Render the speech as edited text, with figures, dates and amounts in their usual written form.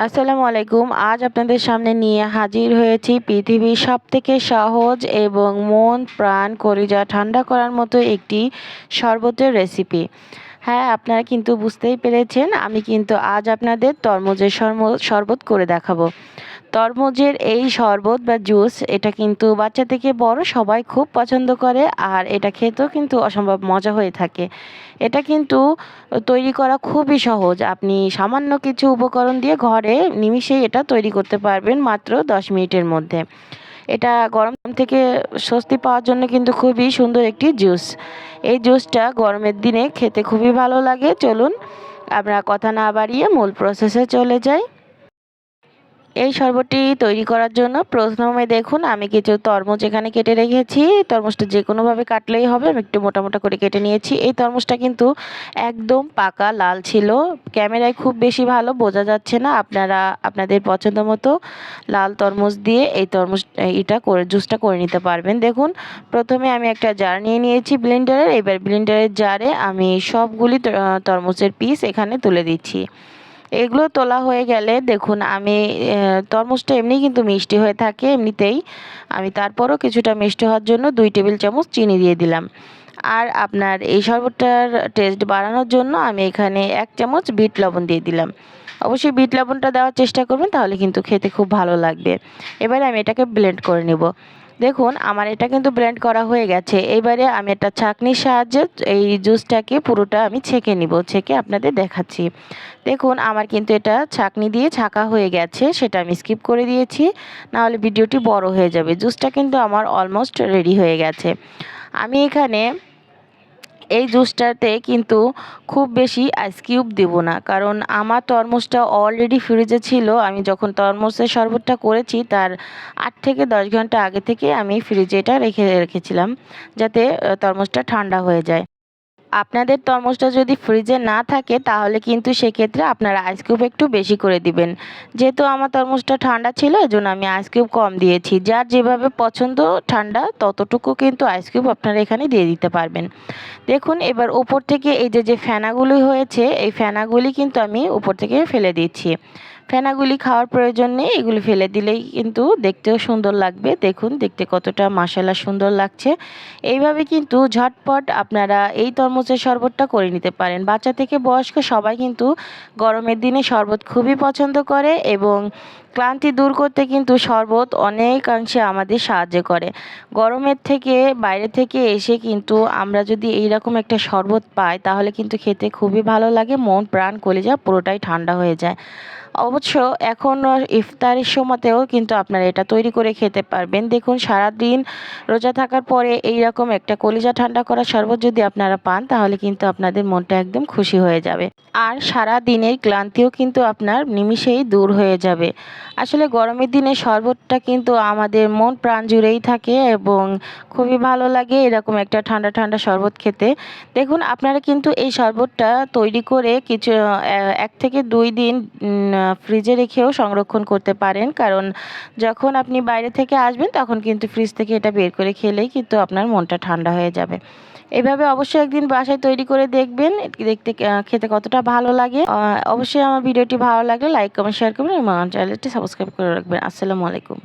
আসসালামু আলাইকুম। আজ আপনাদের সামনে নিয়ে হাজির হয়েছি পৃথিবীর সবথেকে সহজ এবং মন প্রাণ কলিজা ঠান্ডা করার মতো একটি শরবতের রেসিপি। হ্যাঁ, আপনারা কিন্তু বুঝতেই পেরেছেন, আমি কিন্তু আজ আপনাদের তরমুজের শরবত করে দেখাবো। তরমুজের এই শরবত বা জুস এটা কিন্তু বাচ্চা থেকে বড় সবাই খুব পছন্দ করে, আর এটা খেতেও কিন্তু অসম্ভব মজা হয়ে থাকে। এটা কিন্তু তৈরি করা খুবই সহজ। আপনি সামান্য কিছু উপকরণ দিয়ে ঘরে নিমিষেই এটা তৈরি করতে পারবেন মাত্র 10 মিনিটের মধ্যে। এটা গরম থেকে স্বস্তি পাওয়ার জন্য কিন্তু খুবই সুন্দর একটি জুস। এই জুসটা গরমের দিনে খেতে খুবই ভালো লাগে। চলুন আমরা কথা না বাড়িয়ে মূল প্রসেসে চলে যাই। এই শরবতটি তৈরি করার জন্য প্রথমে দেখুন আমি কিছু তরমুজ এখানে কেটে রেখেছি। তরমুজটা যে কোনোভাবে কাটলেই হবে। আমি একটু মোটা মোটা করে কেটে নিয়েছি। এই তরমুজটা কিন্তু একদম পাকা লাল ছিল। ক্যামেরায় খুব বেশি ভালো বোঝা যাচ্ছে না। আপনারা আপনাদের পছন্দ মতো লাল তরমুজ দিয়ে এই জুসটা করে নিতে পারবেন। দেখুন প্রথমে আমি একটা জার নিয়ে নিয়েছি ব্লেন্ডারের। এবার ব্লেন্ডারের জারে আমি সবগুলি তরমুজের পিস এখানে তুলে দিচ্ছি। এগুলো তোলা হয়ে গেলে দেখুন আমি তরমুজটা এমনি কিন্তু মিষ্টি হয়ে থাকে এমনিতেই। আমি তারপরও কিছুটা মিষ্টি হওয়ার জন্য 2 টেবিল চামচ চিনি দিয়ে দিলাম। আর আপনার এই শরবতটার টেস্ট বাড়ানোর জন্য আমি এখানে 1 চামচ বিট লবণ দিয়ে দিলাম। অবশ্যই বিট লবণটা দেওয়ার চেষ্টা করবেন, তাহলে কিন্তু খেতে খুব ভালো লাগবে। এবারে আমি এটাকে ব্লেন্ড করে নেব। দেখুন আমার এটা কিন্তু ব্লেন্ড করা হয়ে গেছে। এবারে আমি একটা ছাঁকনির সাহায্যে এই জুসটাকে পুরোটা আমি ছেঁকে নিব। ছেঁকে আপনাদের দেখাচ্ছি। দেখুন আমার কিন্তু এটা ছাঁকনি দিয়ে ছাঁকা হয়ে গেছে, সেটা আমি স্কিপ করে দিয়েছি, নাহলে ভিডিওটি বড় হয়ে যাবে। জুসটা কিন্তু আমার অলমোস্ট রেডি হয়ে গেছে। আমি এখানে এই জুসটাতে কিন্তু খুব বেশি আইস কিউব দেব না, কারণ আমার তরমুজটা অলরেডি ফ্রিজে ছিল। আমি যখন তরমুজের শরবতটা করেছি তার 8 থেকে 10 ঘন্টা আগে থেকে আমি ফ্রিজে এটা রেখেছিলাম, যাতে তরমুজটা ঠান্ডা হয়ে যায়। আপনাদের তরমুজটা যদি ফ্রিজে না থাকে তাহলে কিন্তু সেক্ষেত্রে আপনারা আইস কিউব একটু বেশি করে দিবেন। যেহেতু আমার তরমুজটা ঠান্ডা ছিল এজন্য আমি আইস কিউব কম দিয়েছি। যার যেভাবে পছন্দ ঠান্ডা ততটুকু কিন্তু আইস কিউব আপনারা এখানে দিয়ে দিতে পারবেন। দেখুন এবার উপর থেকে এই যে ফেনাগুলি হয়েছে, এই ফেনাগুলি কিন্তু আমি উপর থেকে ফেলে দিচ্ছি। ফেনাগুলি খাওয়ার প্রয়োজন নেই, এগুলি ফেলে দিলেই কিন্তু দেখতেও সুন্দর লাগবে। দেখুন দেখতে কতটা মাশাআল্লাহ সুন্দর লাগছে। এইভাবে কিন্তু ঝটপট আপনারা এই তরমুজের শরবতটা করে নিতে পারেন। বাচ্চা থেকে বয়স্ক সবাই কিন্তু গরমের দিনে শরবত খুবই পছন্দ করে, এবং ক্লান্তি দূর করতে কিন্তু শরবত অনেকাংশে আমাদের সাহায্য করে। গরমের থেকে বাইরে থেকে এসে কিন্তু আমরা যদি এইরকম একটা শরবত পাই তাহলে কিন্তু খেতে খুবই ভালো লাগে। মন প্রাণ কলিজা পুরোটাই ঠান্ডা হয়ে যায়। অবশ্য এখন ইফতারের সময়তেও কিন্তু আপনারা এটা তৈরি করে খেতে পারবেন। দেখুন সারাদিন রোজা থাকার পরে এইরকম একটা কলিজা ঠান্ডা করা শরবত যদি আপনারা পান তাহলে কিন্তু আপনাদের মনটা একদম খুশি হয়ে যাবে। আর সারা দিনের ক্লান্তিও কিন্তু আপনার নিমিষেই দূর হয়ে যাবে। আসলে গরমের দিনে শরবতটা কিন্তু আমাদের মন প্রাণ জুড়েই থাকে, এবং খুবই ভালো লাগে এরকম একটা ঠান্ডা ঠান্ডা শরবত খেতে। দেখুন আপনারা কিন্তু এই শরবতটা তৈরি করে কিছু 1 থেকে 2 দিন ফ্রিজে রেখেও সংরক্ষণ করতে পারেন, কারণ যখন আপনি বাইরে থেকে আসবেন তখন কিন্তু ফ্রিজ থেকে এটা বের করে খেলেই কিন্তু আপনার মনটা ঠান্ডা হয়ে যাবে। এভাবে অবশ্যই একদিন বাসায় তৈরি করে দেখবেন, দেখতে খেতে কতটা ভালো লাগে। অবশ্যই আমার ভিডিওটি ভালো লাগলে লাইক কমেন্ট শেয়ার করবেন এবং আমার চ্যানেলটি সাবস্ক্রাইব করে রাখবেন। আসসালামু আলাইকুম।